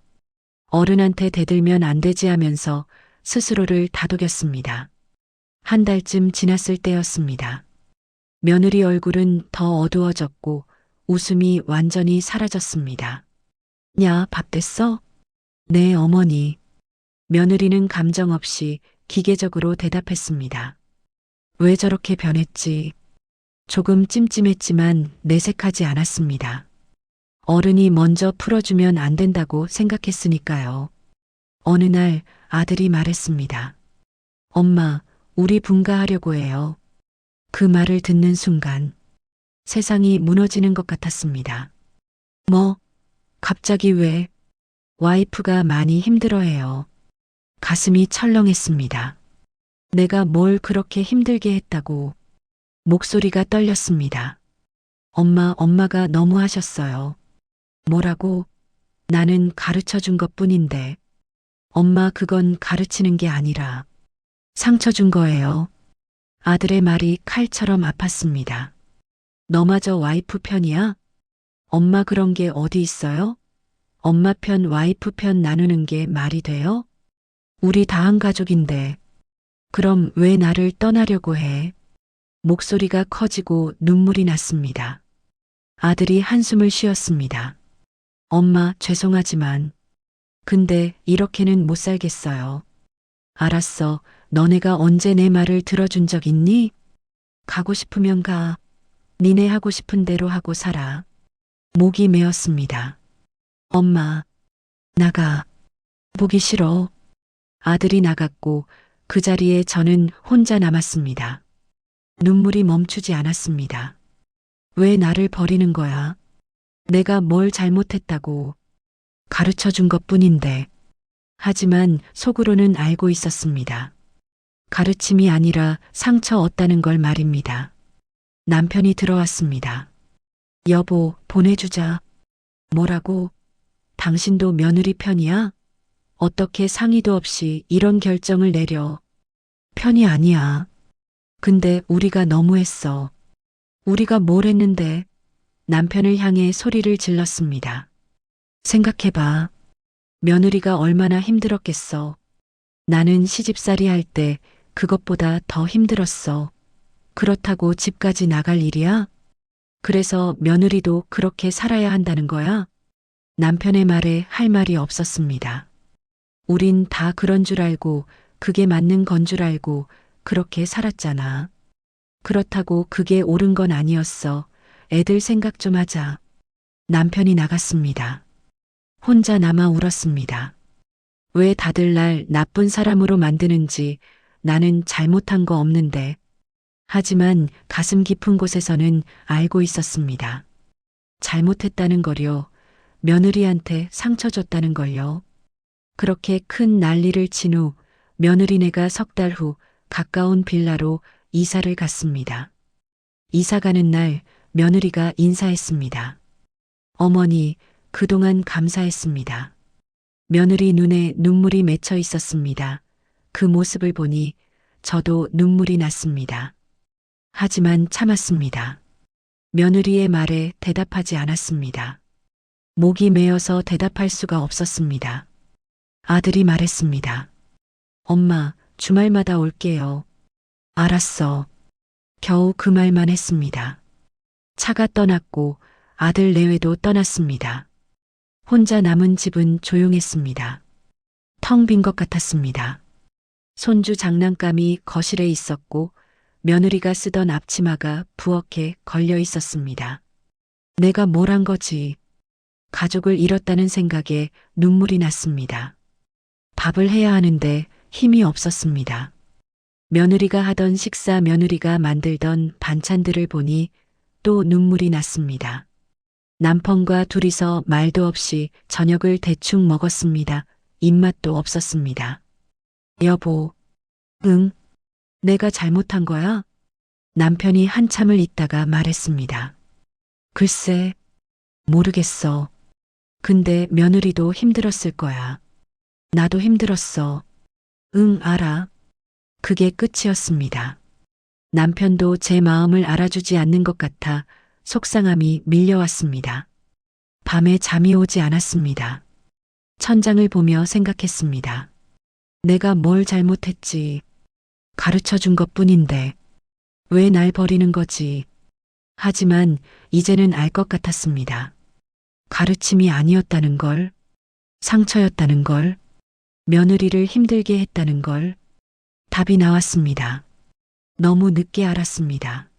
어른한테 대들면 안 되지 하면서 스스로를 다독였습니다. 한 달쯤 지났을 때였습니다. 며느리 얼굴은 더 어두워졌고 웃음이 완전히 사라졌습니다. 야, 밥 됐어? 네, 어머니. 며느리는 감정 없이 기계적으로 대답했습니다. 왜 저렇게 변했지? 조금 찜찜했지만 내색하지 않았습니다. 어른이 먼저 풀어주면 안 된다고 생각했으니까요. 어느 날 아들이 말했습니다. 엄마, 우리 분가하려고 해요. 그 말을 듣는 순간 세상이 무너지는 것 같았습니다. 뭐, 갑자기 왜? 와이프가 많이 힘들어해요. 가슴이 철렁했습니다. 내가 뭘 그렇게 힘들게 했다고. 목소리가 떨렸습니다. 엄마가 너무 하셨어요. 뭐라고? 나는 가르쳐 준 것뿐인데. 엄마, 그건 가르치는 게 아니라 상처 준 거예요. 아들의 말이 칼처럼 아팠습니다. 너마저 와이프 편이야? 엄마, 그런 게 어디 있어요? 엄마 편, 와이프 편 나누는 게 말이 돼요? 우리 다 한 가족인데. 그럼 왜 나를 떠나려고 해? 목소리가 커지고 눈물이 났습니다. 아들이 한숨을 쉬었습니다. 엄마, 죄송하지만. 근데 이렇게는 못 살겠어요. 알았어. 너네가 언제 내 말을 들어준 적 있니? 가고 싶으면 가. 니네 하고 싶은 대로 하고 살아. 목이 메었습니다. 엄마, 나가. 보기 싫어. 아들이 나갔고 그 자리에 저는 혼자 남았습니다. 눈물이 멈추지 않았습니다. 왜 나를 버리는 거야? 내가 뭘 잘못했다고. 가르쳐 준 것뿐인데. 하지만 속으로는 알고 있었습니다. 가르침이 아니라 상처 얻다는 걸 말입니다. 남편이 들어왔습니다. 여보, 보내주자. 뭐라고? 당신도 며느리 편이야? 어떻게 상의도 없이 이런 결정을 내려? 편이 아니야. 근데 우리가 너무했어. 우리가 뭘 했는데? 남편을 향해 소리를 질렀습니다. 생각해봐. 며느리가 얼마나 힘들었겠어. 나는 시집살이 할 때 그것보다 더 힘들었어. 그렇다고 집까지 나갈 일이야? 그래서 며느리도 그렇게 살아야 한다는 거야? 남편의 말에 할 말이 없었습니다. 우린 다 그런 줄 알고 그게 맞는 건 줄 알고 그렇게 살았잖아. 그렇다고 그게 옳은 건 아니었어. 애들 생각 좀 하자. 남편이 나갔습니다. 혼자 남아 울었습니다. 왜 다들 날 나쁜 사람으로 만드는지 나는 잘못한 거 없는데. 하지만 가슴 깊은 곳에서는 알고 있었습니다. 잘못했다는 거요. 며느리한테 상처 줬다는 걸요. 그렇게 큰 난리를 친 후 며느리네가 석 달 후 가까운 빌라로 이사를 갔습니다. 이사 가는 날 며느리가 인사했습니다. 어머니, 그동안 감사했습니다. 며느리 눈에 눈물이 맺혀 있었습니다. 그 모습을 보니 저도 눈물이 났습니다. 하지만 참았습니다. 며느리의 말에 대답하지 않았습니다. 목이 메어서 대답할 수가 없었습니다. 아들이 말했습니다. 엄마, 주말마다 올게요. 알았어. 겨우 그 말만 했습니다. 차가 떠났고 아들 내외도 떠났습니다. 혼자 남은 집은 조용했습니다. 텅 빈 것 같았습니다. 손주 장난감이 거실에 있었고 며느리가 쓰던 앞치마가 부엌에 걸려 있었습니다. 내가 뭘 한 거지? 가족을 잃었다는 생각에 눈물이 났습니다. 밥을 해야 하는데 힘이 없었습니다. 며느리가 하던 식사, 며느리가 만들던 반찬들을 보니 또 눈물이 났습니다. 남편과 둘이서 말도 없이 저녁을 대충 먹었습니다. 입맛도 없었습니다. 여보, 응? 내가 잘못한 거야? 남편이 한참을 있다가 말했습니다. 글쎄, 모르겠어. 근데 며느리도 힘들었을 거야. 나도 힘들었어. 응, 알아. 그게 끝이었습니다. 남편도 제 마음을 알아주지 않는 것 같아 속상함이 밀려왔습니다. 밤에 잠이 오지 않았습니다. 천장을 보며 생각했습니다. 내가 뭘 잘못했지. 가르쳐 준 것뿐인데 왜 날 버리는 거지? 하지만 이제는 알 것 같았습니다. 가르침이 아니었다는 걸, 상처였다는 걸, 며느리를 힘들게 했다는 걸, 답이 나왔습니다. 너무 늦게 알았습니다.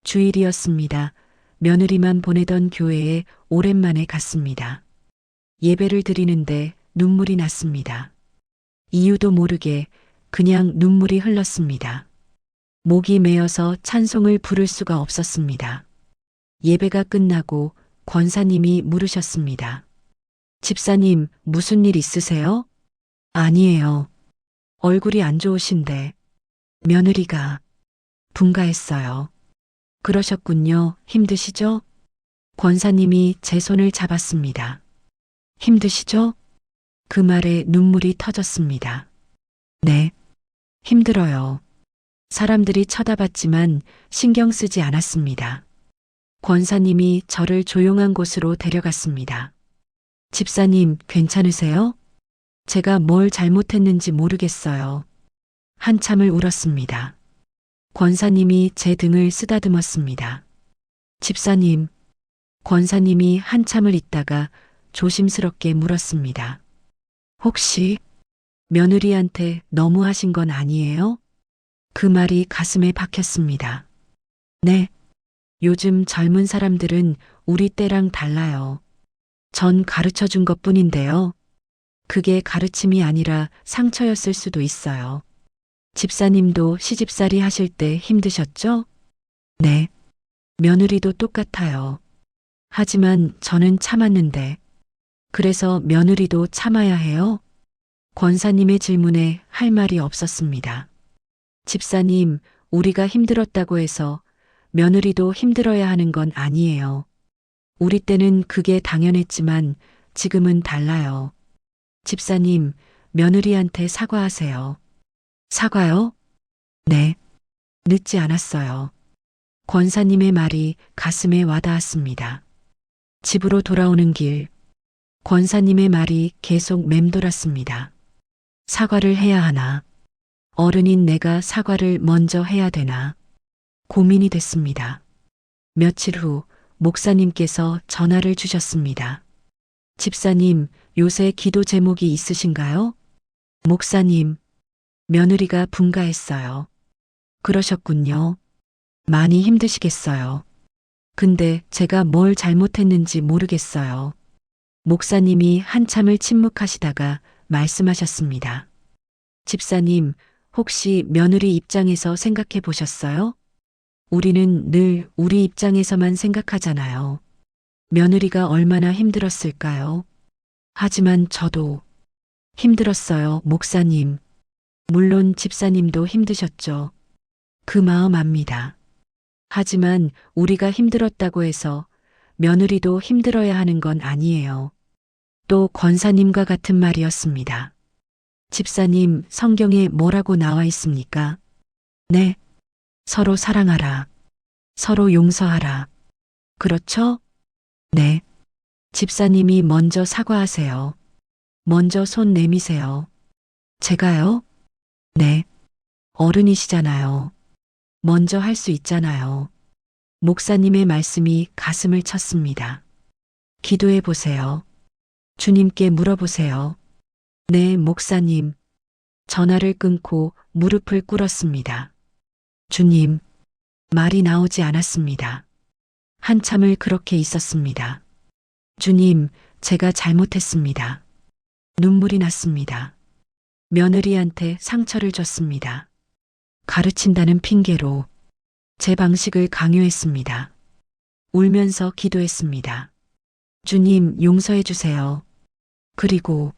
주일이었습니다. 며느리만 보내던 교회에 오랜만에 갔습니다. 예배를 드리는데 눈물이 났습니다. 이유도 모르게 그냥 눈물이 흘렀습니다. 목이 메어서 찬송을 부를 수가 없었습니다. 예배가 끝나고 권사님이 물으셨습니다. 집사님, 무슨 일 있으세요? 아니에요. 얼굴이 안 좋으신데. 며느리가 분가했어요. 그러셨군요. 힘드시죠? 권사님이 제 손을 잡았습니다. 힘드시죠? 그 말에 눈물이 터졌습니다. 네, 힘들어요. 사람들이 쳐다봤지만 신경 쓰지 않았습니다. 권사님이 저를 조용한 곳으로 데려갔습니다. 집사님, 괜찮으세요? 제가 뭘 잘못했는지 모르겠어요. 한참을 울었습니다. 권사님이 제 등을 쓰다듬었습니다. 집사님, 권사님이 한참을 있다가 조심스럽게 물었습니다. 혹시 며느리한테 너무하신 건 아니에요? 그 말이 가슴에 박혔습니다. 네, 요즘 젊은 사람들은 우리 때랑 달라요. 전 가르쳐 준 것뿐인데요. 그게 가르침이 아니라 상처였을 수도 있어요. 집사님도 시집살이 하실 때 힘드셨죠? 네. 며느리도 똑같아요. 하지만 저는 참았는데. 그래서 며느리도 참아야 해요? 권사님의 질문에 할 말이 없었습니다. 집사님, 우리가 힘들었다고 해서 며느리도 힘들어야 하는 건 아니에요. 우리 때는 그게 당연했지만 지금은 달라요. 집사님, 며느리한테 사과하세요. 사과요? 네. 늦지 않았어요. 권사님의 말이 가슴에 와닿았습니다. 집으로 돌아오는 길, 권사님의 말이 계속 맴돌았습니다. 사과를 해야 하나? 어른인 내가 사과를 먼저 해야 되나? 고민이 됐습니다. 며칠 후 목사님께서 전화를 주셨습니다. 집사님, 요새 기도 제목이 있으신가요? 목사님, 며느리가 분가했어요. 그러셨군요. 많이 힘드시겠어요. 근데 제가 뭘 잘못했는지 모르겠어요. 목사님이 한참을 침묵하시다가 말씀하셨습니다. 집사님, 혹시 며느리 입장에서 생각해 보셨어요? 우리는 늘 우리 입장에서만 생각하잖아요. 며느리가 얼마나 힘들었을까요? 하지만 저도 힘들었어요, 목사님. 물론 집사님도 힘드셨죠. 그 마음 압니다. 하지만 우리가 힘들었다고 해서 며느리도 힘들어야 하는 건 아니에요. 또 권사님과 같은 말이었습니다. 집사님, 성경에 뭐라고 나와 있습니까? 네. 서로 사랑하라. 서로 용서하라. 그렇죠? 네. 집사님이 먼저 사과하세요. 먼저 손 내미세요. 제가요? 네. 어른이시잖아요. 먼저 할 수 있잖아요. 목사님의 말씀이 가슴을 쳤습니다. 기도해 보세요. 주님께 물어보세요. 네, 목사님. 전화를 끊고 무릎을 꿇었습니다. 주님, 말이 나오지 않았습니다. 한참을 그렇게 있었습니다. 주님, 제가 잘못했습니다. 눈물이 났습니다. 며느리한테 상처를 줬습니다. 가르친다는 핑계로 제 방식을 강요했습니다. 울면서 기도했습니다. 주님, 용서해 주세요. 그리고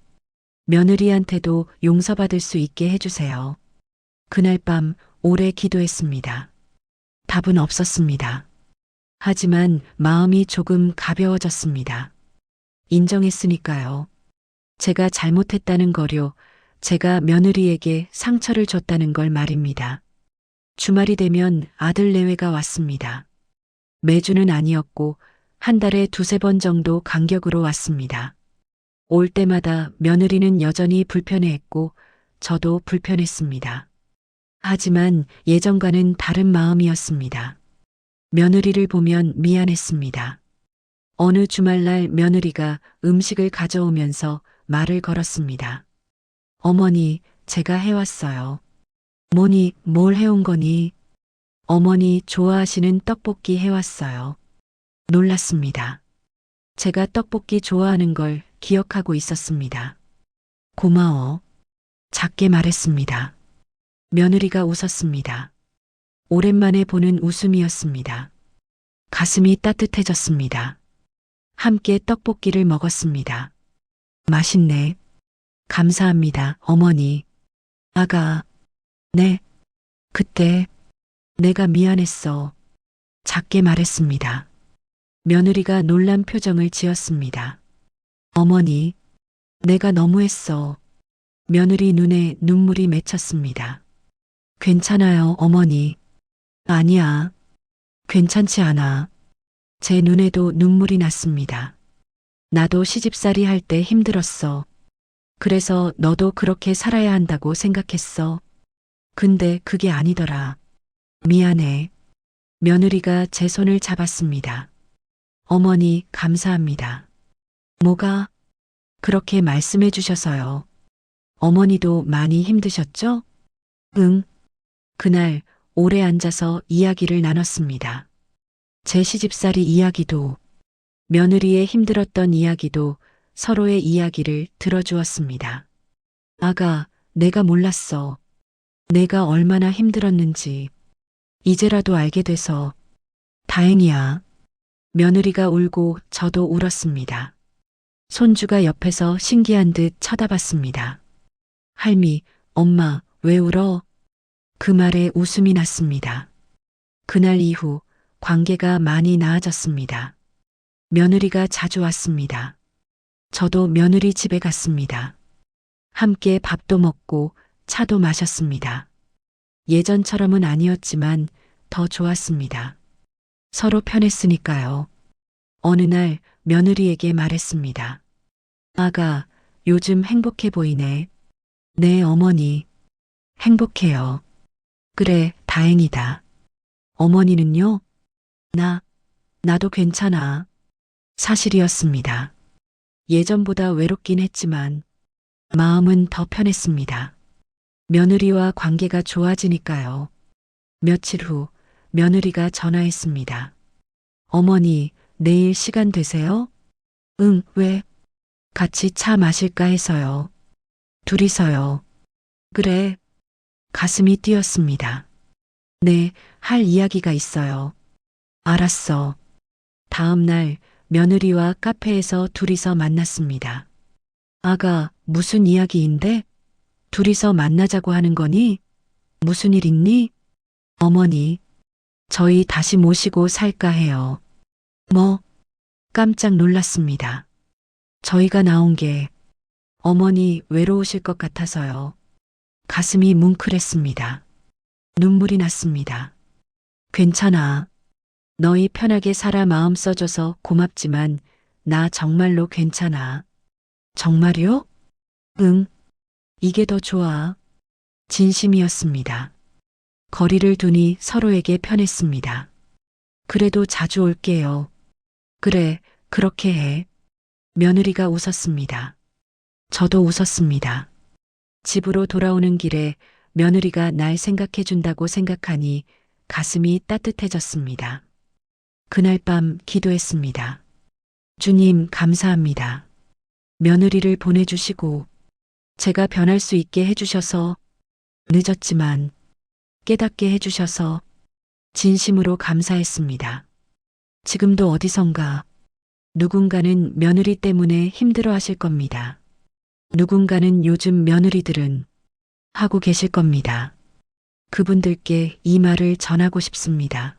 며느리한테도 용서받을 수 있게 해주세요. 그날 밤 오래 기도했습니다. 답은 없었습니다. 하지만 마음이 조금 가벼워졌습니다. 인정했으니까요. 제가 잘못했다는 거요. 제가 며느리에게 상처를 줬다는 걸 말입니다. 주말이 되면 아들 내외가 왔습니다. 매주는 아니었고 한 달에 두세 번 정도 간격으로 왔습니다. 올 때마다 며느리는 여전히 불편해했고 저도 불편했습니다. 하지만 예전과는 다른 마음이었습니다. 며느리를 보면 미안했습니다. 어느 주말날 며느리가 음식을 가져오면서 말을 걸었습니다. 어머니, 제가 해왔어요. 뭐니, 뭘 해온 거니? 어머니 좋아하시는 떡볶이 해왔어요. 놀랐습니다. 제가 떡볶이 좋아하는 걸 기억하고 있었습니다. 고마워. 작게 말했습니다. 며느리가 웃었습니다. 오랜만에 보는 웃음이었습니다. 가슴이 따뜻해졌습니다. 함께 떡볶이를 먹었습니다. 맛있네. 감사합니다, 어머니. 아가. 네. 그때 내가 미안했어. 작게 말했습니다. 며느리가 놀란 표정을 지었습니다. 어머니, 내가 너무했어. 며느리 눈에 눈물이 맺혔습니다. 괜찮아요, 어머니. 아니야. 괜찮지 않아. 제 눈에도 눈물이 났습니다. 나도 시집살이 할 때 힘들었어. 그래서 너도 그렇게 살아야 한다고 생각했어. 근데 그게 아니더라. 미안해. 며느리가 제 손을 잡았습니다. 어머니, 감사합니다. 뭐가? 그렇게 말씀해 주셔서요. 어머니도 많이 힘드셨죠? 응. 그날 오래 앉아서 이야기를 나눴습니다. 제 시집살이 이야기도, 며느리의 힘들었던 이야기도 서로의 이야기를 들어주었습니다. 아가, 내가 몰랐어. 내가 얼마나 힘들었는지. 이제라도 알게 돼서 다행이야. 며느리가 울고 저도 울었습니다. 손주가 옆에서 신기한 듯 쳐다봤습니다. 할미, 엄마, 왜 울어? 그 말에 웃음이 났습니다. 그날 이후 관계가 많이 나아졌습니다. 며느리가 자주 왔습니다. 저도 며느리 집에 갔습니다. 함께 밥도 먹고 차도 마셨습니다. 예전처럼은 아니었지만 더 좋았습니다. 서로 편했으니까요. 어느 날 며느리에게 말했습니다. 아가, 요즘 행복해 보이네. 네, 어머니. 행복해요. 그래, 다행이다. 어머니는요? 나도 괜찮아. 사실이었습니다. 예전보다 외롭긴 했지만 마음은 더 편했습니다. 며느리와 관계가 좋아지니까요. 며칠 후 며느리가 전화했습니다. 어머니, 내일 시간 되세요? 응, 왜? 같이 차 마실까 해서요. 둘이서요. 그래. 가슴이 뛰었습니다. 네, 할 이야기가 있어요. 알았어. 다음 날 며느리와 카페에서 둘이서 만났습니다. 아가, 무슨 이야기인데? 둘이서 만나자고 하는 거니? 무슨 일 있니? 어머니, 저희 다시 모시고 살까 해요. 뭐? 깜짝 놀랐습니다. 저희가 나온 게 어머니 외로우실 것 같아서요. 가슴이 뭉클했습니다. 눈물이 났습니다. 괜찮아. 너희 편하게 살아 마음 써줘서 고맙지만 나 정말로 괜찮아. 정말요? 응. 이게 더 좋아. 진심이었습니다. 거리를 두니 서로에게 편했습니다. 그래도 자주 올게요. 그래, 그렇게 해. 며느리가 웃었습니다. 저도 웃었습니다. 집으로 돌아오는 길에 며느리가 날 생각해 준다고 생각하니 가슴이 따뜻해졌습니다. 그날 밤 기도했습니다. 주님, 감사합니다. 며느리를 보내주시고 제가 변할 수 있게 해주셔서 늦었지만 깨닫게 해주셔서 진심으로 감사했습니다. 지금도 어디선가 누군가는 며느리 때문에 힘들어 하실 겁니다. 누군가는 요즘 며느리들은 하고 계실 겁니다. 그분들께 이 말을 전하고 싶습니다.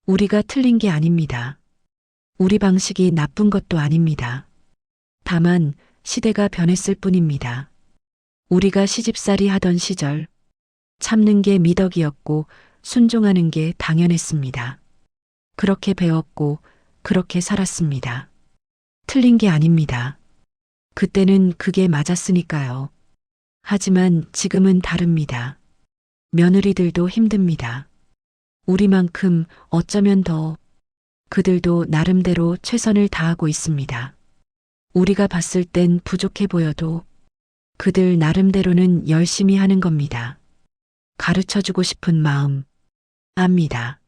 우리가 틀린 게 아닙니다. 우리 방식이 나쁜 것도 아닙니다. 다만 시대가 변했을 뿐입니다. 우리가 시집살이 하던 시절 참는 게 미덕이었고 순종하는 게 당연했습니다. 그렇게 배웠고 그렇게 살았습니다. 틀린 게 아닙니다. 그때는 그게 맞았으니까요. 하지만 지금은 다릅니다. 며느리들도 힘듭니다. 우리만큼 어쩌면 더 그들도 나름대로 최선을 다하고 있습니다. 우리가 봤을 땐 부족해 보여도 그들 나름대로는 열심히 하는 겁니다. 가르쳐 주고 싶은 마음 압니다.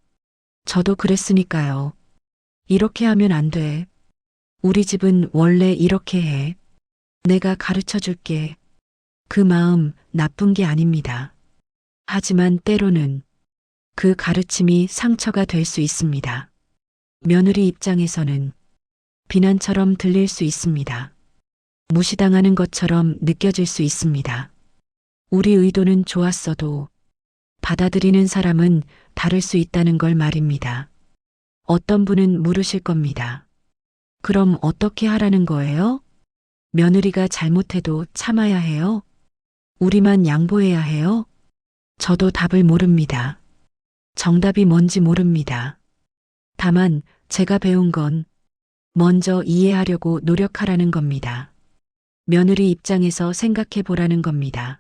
저도 그랬으니까요. 이렇게 하면 안 돼. 우리 집은 원래 이렇게 해. 내가 가르쳐 줄게. 그 마음 나쁜 게 아닙니다. 하지만 때로는 그 가르침이 상처가 될 수 있습니다. 며느리 입장에서는 비난처럼 들릴 수 있습니다. 무시당하는 것처럼 느껴질 수 있습니다. 우리 의도는 좋았어도 받아들이는 사람은 다를 수 있다는 걸 말입니다. 어떤 분은 물으실 겁니다. 그럼 어떻게 하라는 거예요? 며느리가 잘못해도 참아야 해요? 우리만 양보해야 해요? 저도 답을 모릅니다. 정답이 뭔지 모릅니다. 다만 제가 배운 건 먼저 이해하려고 노력하라는 겁니다. 며느리 입장에서 생각해 보라는 겁니다.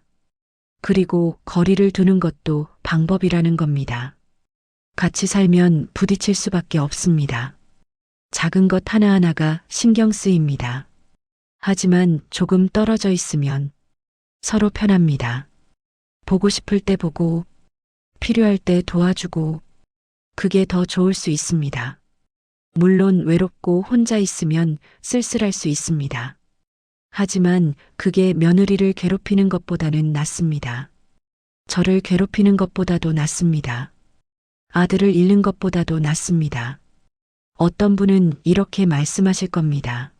그리고 거리를 두는 것도 방법이라는 겁니다. 같이 살면 부딪힐 수밖에 없습니다. 작은 것 하나하나가 신경 쓰입니다. 하지만 조금 떨어져 있으면 서로 편합니다. 보고 싶을 때 보고, 필요할 때 도와주고, 그게 더 좋을 수 있습니다. 물론 외롭고 혼자 있으면 쓸쓸할 수 있습니다. 하지만 그게 며느리를 괴롭히는 것보다는 낫습니다. 저를 괴롭히는 것보다도 낫습니다. 아들을 잃는 것보다도 낫습니다. 어떤 분은 이렇게 말씀하실 겁니다.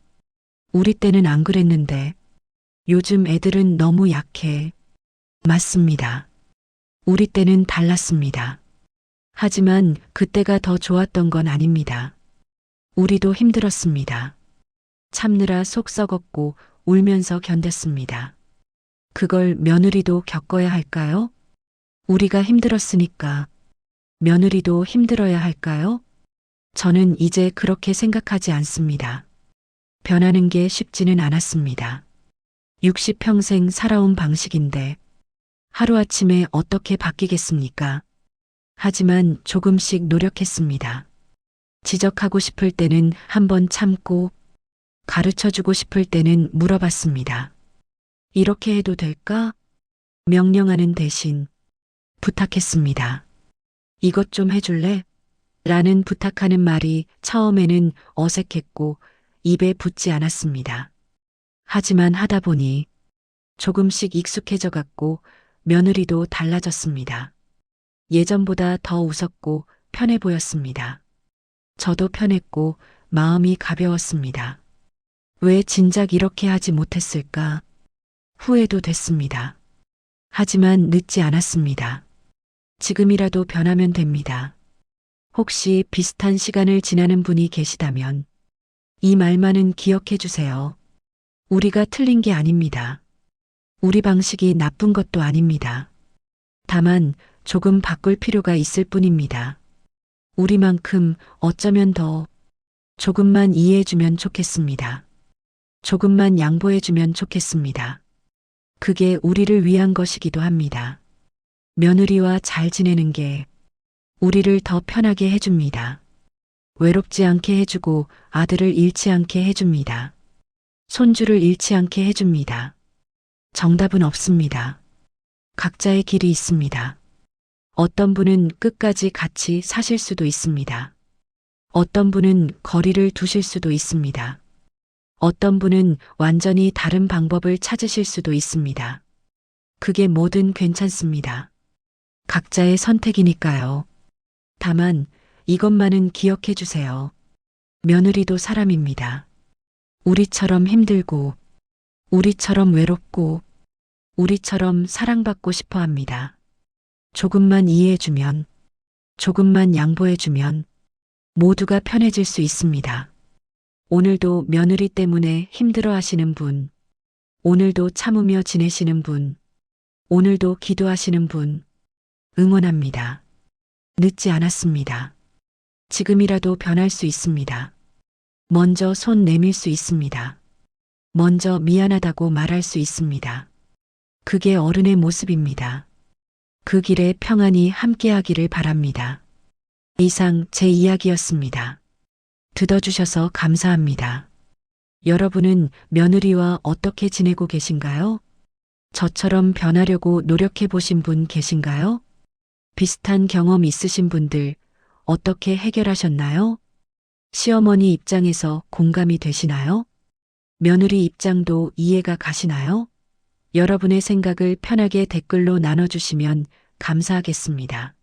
우리 때는 안 그랬는데 요즘 애들은 너무 약해. 맞습니다. 우리 때는 달랐습니다. 하지만 그때가 더 좋았던 건 아닙니다. 우리도 힘들었습니다. 참느라 속 썩었고 울면서 견뎠습니다. 그걸 며느리도 겪어야 할까요? 우리가 힘들었으니까 며느리도 힘들어야 할까요? 저는 이제 그렇게 생각하지 않습니다. 변하는 게 쉽지는 않았습니다. 60평생 살아온 방식인데 하루아침에 어떻게 바뀌겠습니까? 하지만 조금씩 노력했습니다. 지적하고 싶을 때는 한번 참고 가르쳐주고 싶을 때는 물어봤습니다. 이렇게 해도 될까? 명령하는 대신 부탁했습니다. 이것 좀 해줄래? 라는 부탁하는 말이 처음에는 어색했고 입에 붙지 않았습니다. 하지만 하다 보니 조금씩 익숙해져 갔고 며느리도 달라졌습니다. 예전보다 더 웃었고 편해 보였습니다. 저도 편했고 마음이 가벼웠습니다. 왜 진작 이렇게 하지 못했을까? 후회도 됐습니다. 하지만 늦지 않았습니다. 지금이라도 변하면 됩니다. 혹시 비슷한 시간을 지나는 분이 계시다면 이 말만은 기억해 주세요. 우리가 틀린 게 아닙니다. 우리 방식이 나쁜 것도 아닙니다. 다만 조금 바꿀 필요가 있을 뿐입니다. 우리만큼 어쩌면 더 조금만 이해해주면 좋겠습니다. 조금만 양보해주면 좋겠습니다. 그게 우리를 위한 것이기도 합니다. 며느리와 잘 지내는 게 우리를 더 편하게 해줍니다. 외롭지 않게 해주고 아들을 잃지 않게 해줍니다. 손주를 잃지 않게 해줍니다. 정답은 없습니다. 각자의 길이 있습니다. 어떤 분은 끝까지 같이 사실 수도 있습니다. 어떤 분은 거리를 두실 수도 있습니다. 어떤 분은 완전히 다른 방법을 찾으실 수도 있습니다. 그게 뭐든 괜찮습니다. 각자의 선택이니까요. 다만 이것만은 기억해 주세요. 며느리도 사람입니다. 우리처럼 힘들고, 우리처럼 외롭고, 우리처럼 사랑받고 싶어 합니다. 조금만 이해해주면, 조금만 양보해주면 모두가 편해질 수 있습니다. 오늘도 며느리 때문에 힘들어 하시는 분, 오늘도 참으며 지내시는 분, 오늘도 기도하시는 분, 응원합니다. 늦지 않았습니다. 지금이라도 변할 수 있습니다. 먼저 손 내밀 수 있습니다. 먼저 미안하다고 말할 수 있습니다. 그게 어른의 모습입니다. 그 길에 평안히 함께하기를 바랍니다. 이상 제 이야기였습니다. 들어주셔서 감사합니다. 여러분은 며느리와 어떻게 지내고 계신가요? 저처럼 변하려고 노력해 보신 분 계신가요? 비슷한 경험 있으신 분들 어떻게 해결하셨나요? 시어머니 입장에서 공감이 되시나요? 며느리 입장도 이해가 가시나요? 여러분의 생각을 편하게 댓글로 나눠주시면 감사하겠습니다.